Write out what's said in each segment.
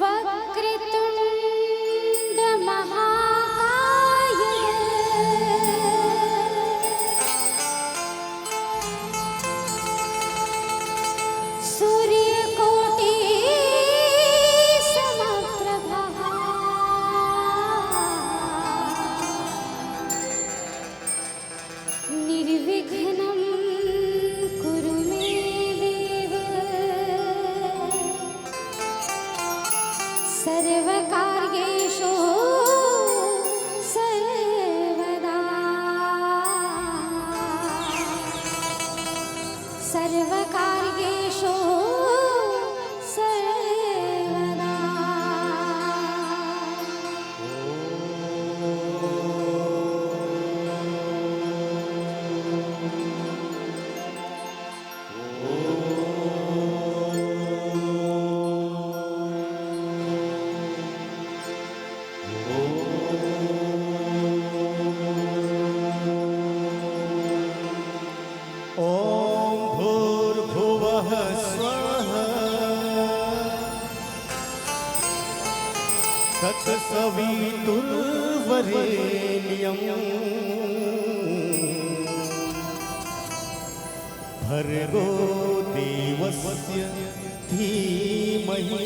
वक्रतुण्ड महाकाय सूर्यकोटि समप्रभा निर्विघ्नं कुरु मे देव सर्वकार्येषु सर्वदा सर्वकार्येषु सर्वदा ॐ भूर्भुवः स्वः तत्सवितुर्वरेण्यं भर्गो देवस्य धीमहि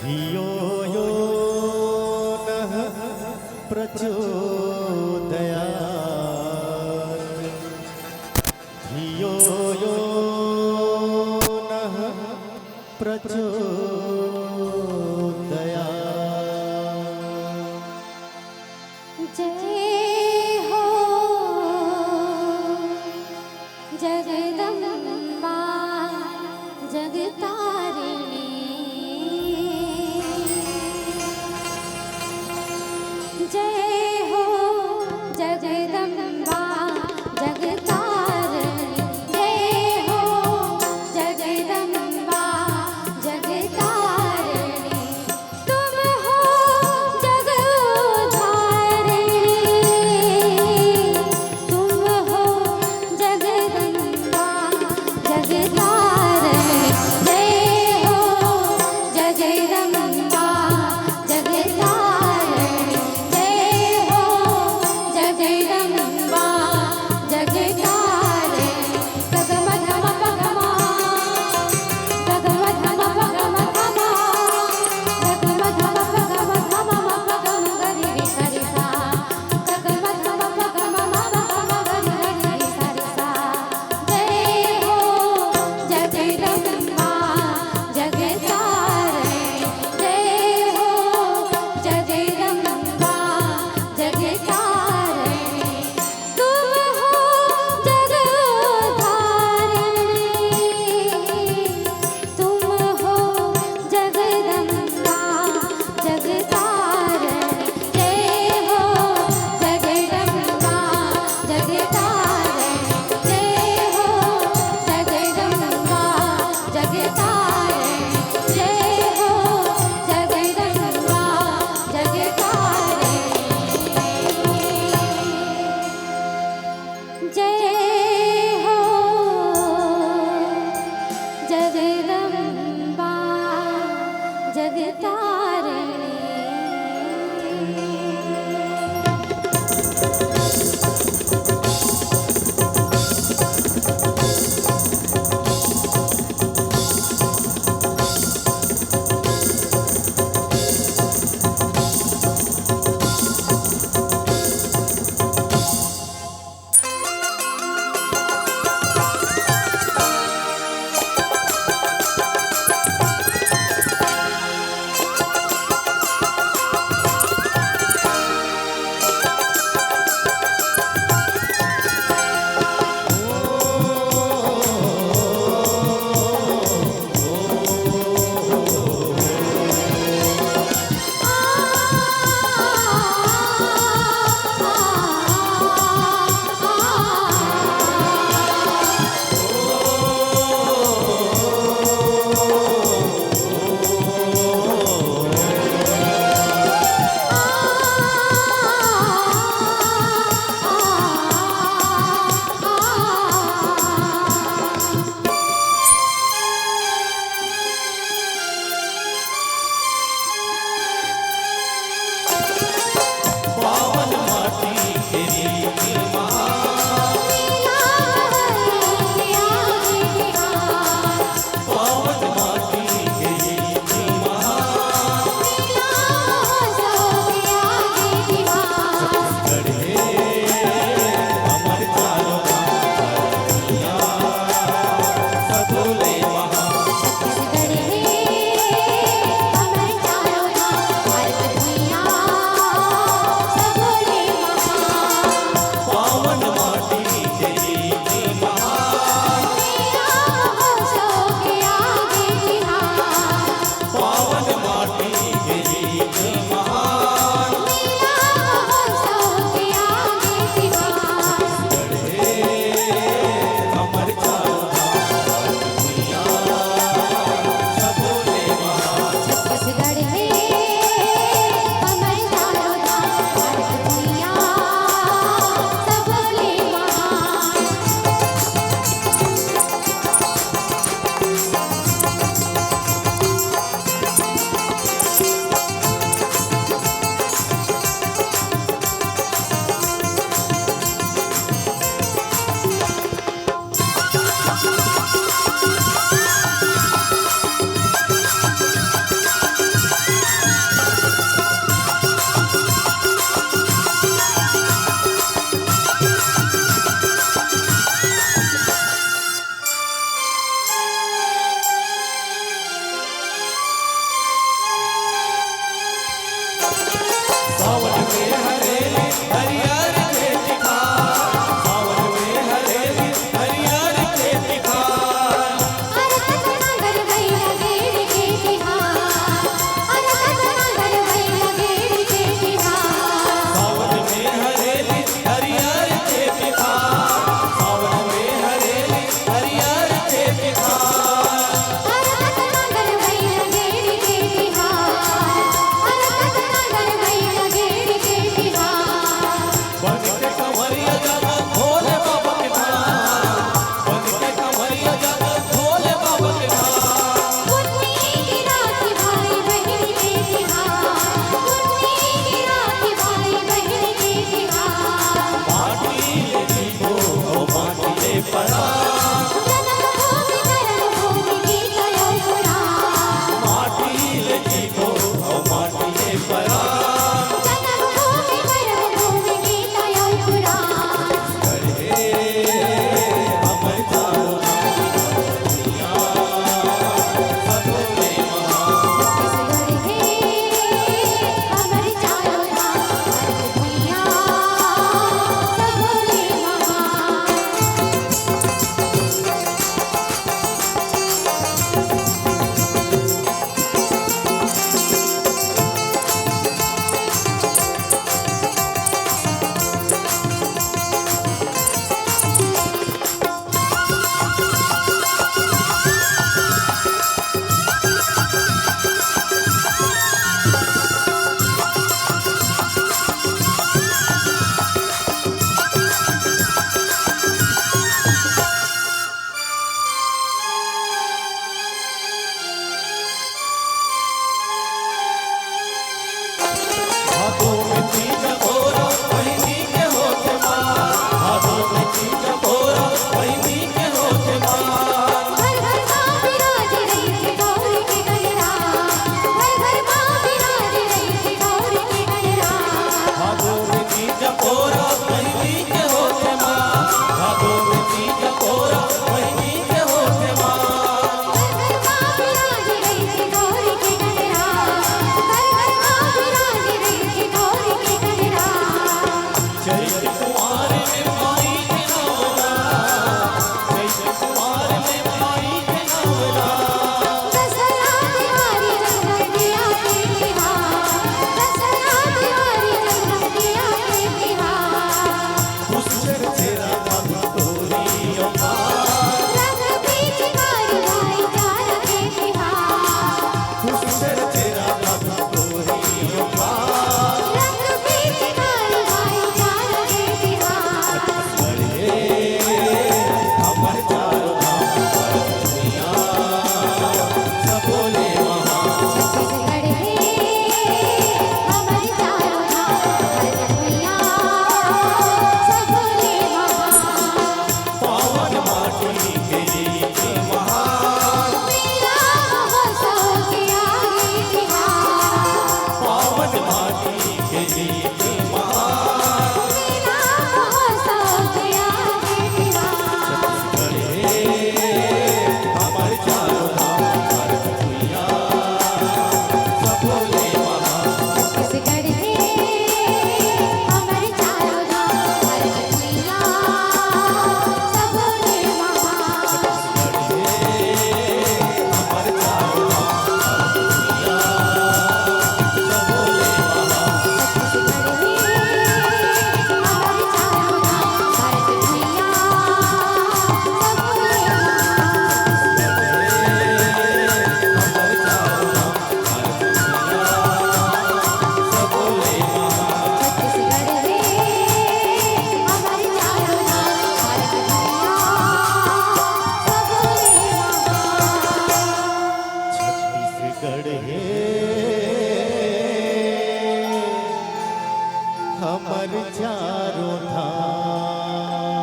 धियो यो नः प्रचोदयात् धियो यो नः प्रचोदयात्। जय हो जगदम्बा जगतारिणी जय हो जगदम्बा जगतारिणी जय हो जगदम्बा जगतारिणी तुम हो जगधारिणी तुम हो जगदम्बा जगतारिणी जय हो जगदम्बा जगतारिणी जय हो जगदम्बा जगतारिणी गगमधम पगमा गगमधम पगम धमा गगमधम पगम धम पगम गरि सरि सा गगमधम पगम पगम गरि सरि सा जय हो जगदम्बा जगतारिणी जय हो जगदम्बा जगतारिणी तुम हो जगधारिणी तुम हो जगदम्बा जगतारिणी जय हो जगदम्बा जगतारिणी जय हो जगदम्बा जगतारिणी जय हो जगदम्बा जगतारिणी जय हो जगदम्बा जगतारिणी मेला महोत्सव गया है दीवार हमारे चारों धाम भारत भैया सब बोले छत्तीसगढ़ है हमारे चारों धाम भारत मैया सब बोले महान हमारे चारों धाम भारत भैया सब बोले छत्तीसगढ़ है हमारे चारों धाम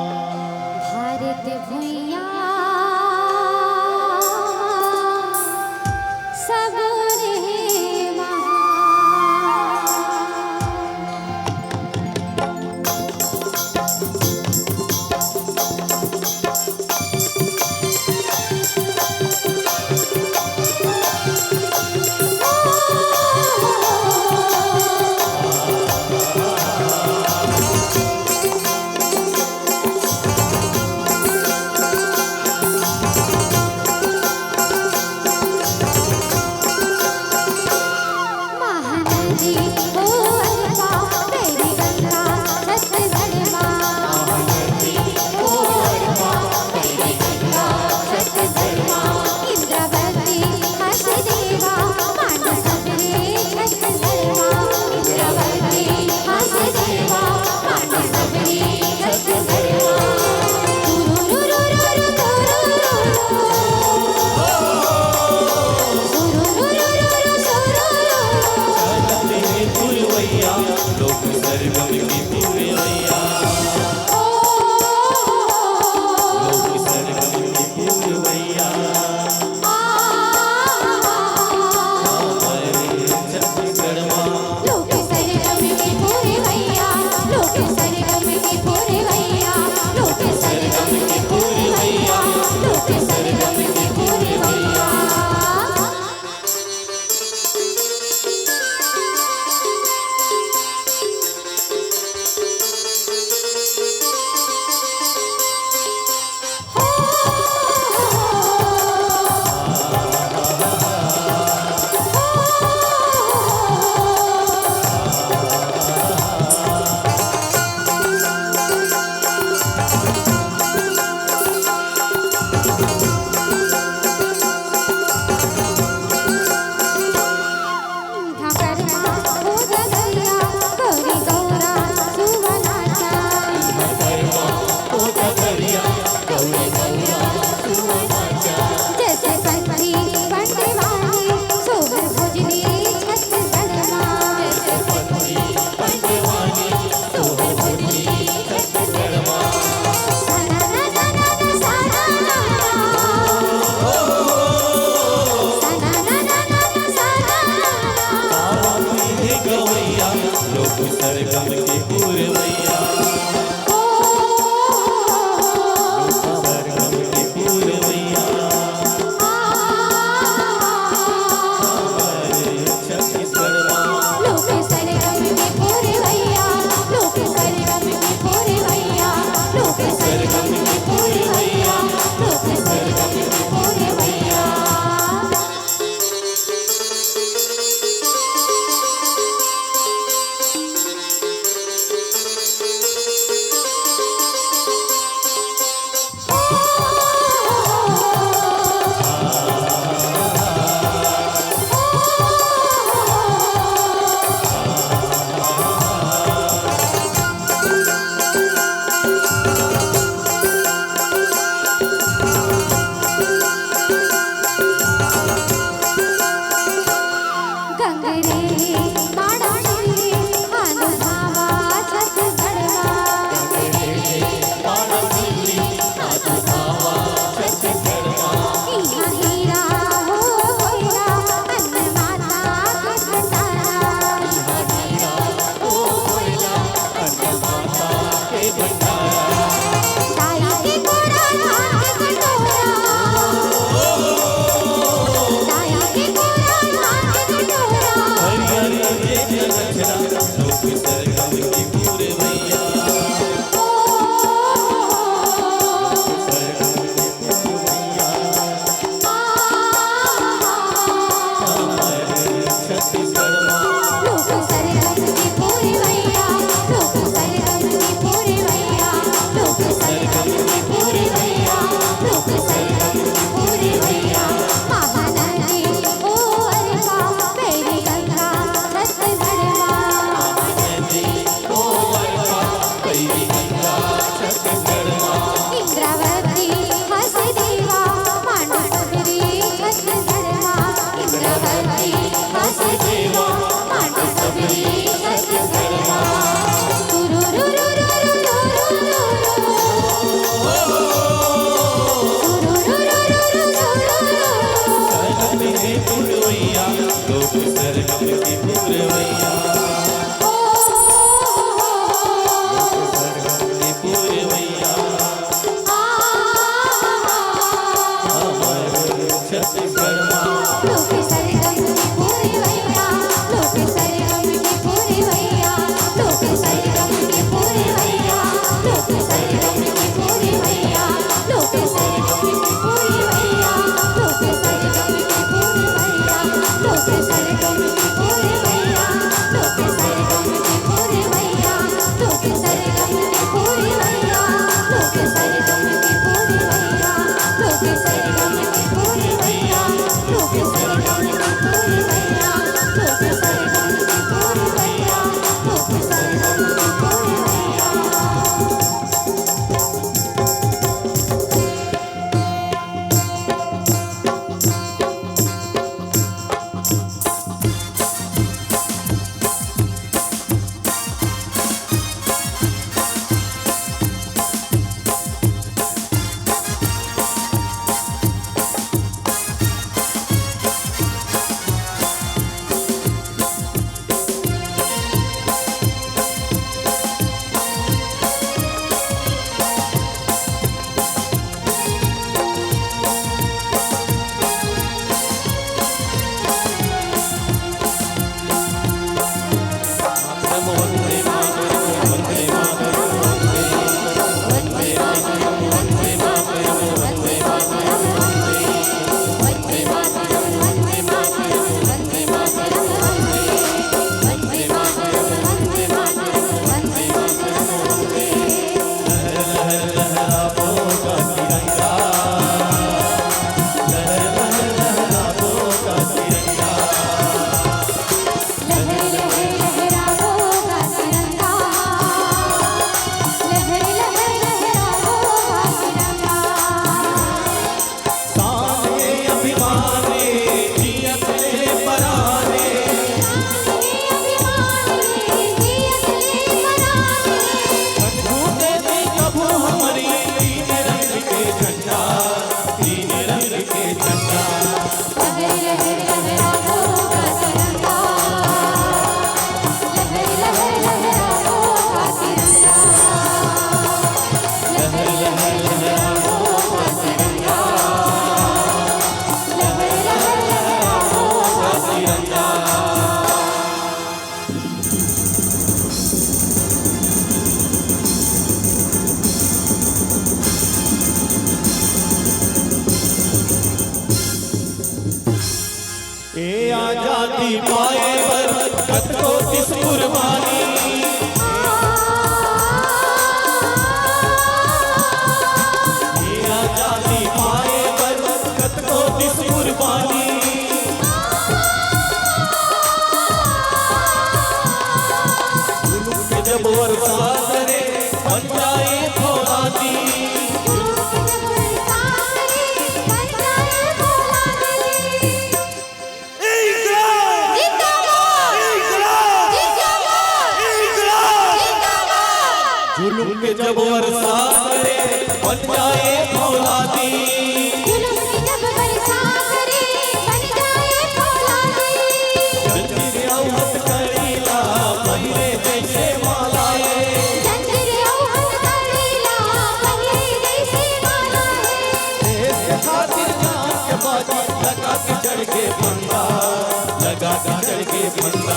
भारत भैया सब रे महान महानदी ओ अल्लाह तेरी गंगा छत्तीसगढ़ महानदी ओ अल्लाह तेरी गंगा छत्तीसगढ़ इंद्रावती हंसदेवा मांडू सबरे छत्तीसगढ़ इंद्रावती हंसदेवा मांडू सबरे छत्तीसगढ़ पुरवैया लोक सरगम की पुरवैया लोक सरगम की पुरवैया हमारे छत्तीसगढ़ माँ लोक सरगम की पूरे भैया लोक सरगम की पूरे भैया लोक सरगम की पूरे भैया लोक सरगम की पूरे भैया जैसे पंछी बनते वाली सोहर भोजनी छत्तीसगढ़ माँ जैसे पंछी बनते वाली सोहर भोजनी छत्तीसगढ़ माँ साना ना ना ना ना साना ना साना ना ना ना ना साना गवैया लोक सरगम की पुरवैया लोक सरगम की पुरवैया हमारे छत्तीसगढ़ माँ लोक सरगम की पूरे भैया लोक सरगम की पूरे भैया लोक सरगम की पूरे भैया लोक सरगम की पूरे भैया जाति पाए बरकत को किस कुर्बानी। मेरा जाति पाए बरकत को किस कुर्बानी। जुल्म के जब वर्षा करे बन जाए फौलादी। जुल्म के जब वर्षा करे बन जाए फौलादी। जंजीर औ हथकड़ीला पहिरे जैसे मालाए। देश के खातिर जान के बाजी लगा के चढ़ के बंदा, लगा के चढ़ के बंदा।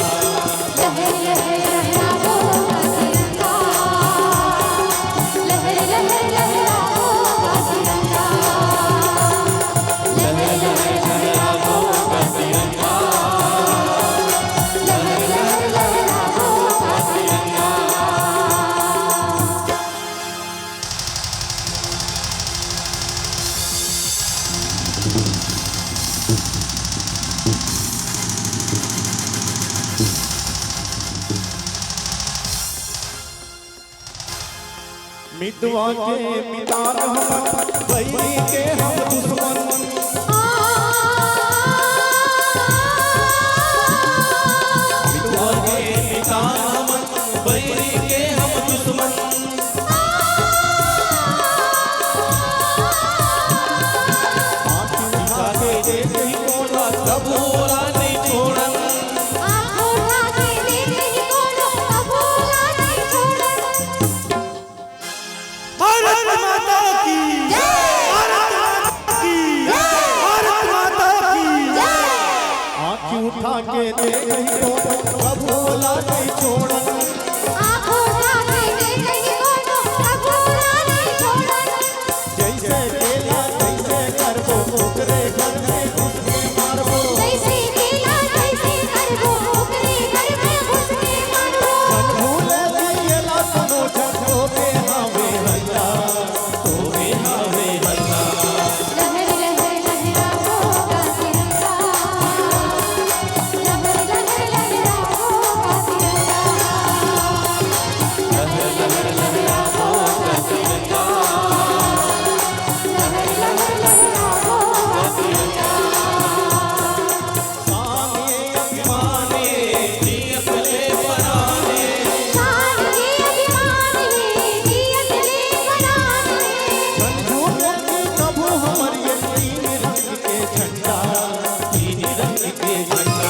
मितवा के मितान हम वही के हम दुश्मन। मितवा के मितान हम वही के हम दुश्मन। आँख उठा के देख ही कोला तब बोला नहीं छोड़न। भारत माता की भारत माता की भारत माता की। आँख उठा के देख ही कोला तब बोला नहीं छोड़न। जैसे केला जैसे करबो ओकरे घर में घुस के मारबो। भूले दिएला तनो झटको के हावे हल्ला, तोरे हावे हल्ला। साने अभिमाने नियत ले बनाने। झंझोरे की कभू हमर ये तीन रंग के झंडा, तीन रंग के झंडा।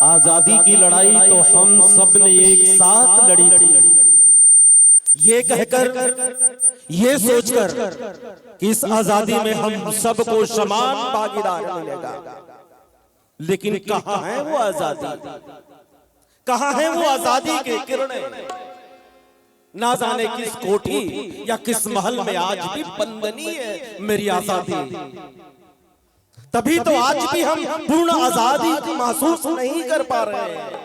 आजादी की लड़ाई तो हम सब ने एक साथ लड़ी थी, ये कहकर ये सोचकर कि इस आजादी में हम सबको समान भागीदार मिलेगा। लेकिन कहां है वो आजादी, कहां है वो आजादी के किरणें। ना जाने किस कोठी या किस महल में आज भी बंदनी है मेरी आजादी। तभी तो आज भी हम पूर्ण आजादी महसूस नहीं कर पा रहे हैं।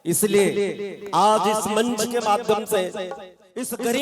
इसलिए आज इस मंच के माध्यम से इस गरिमा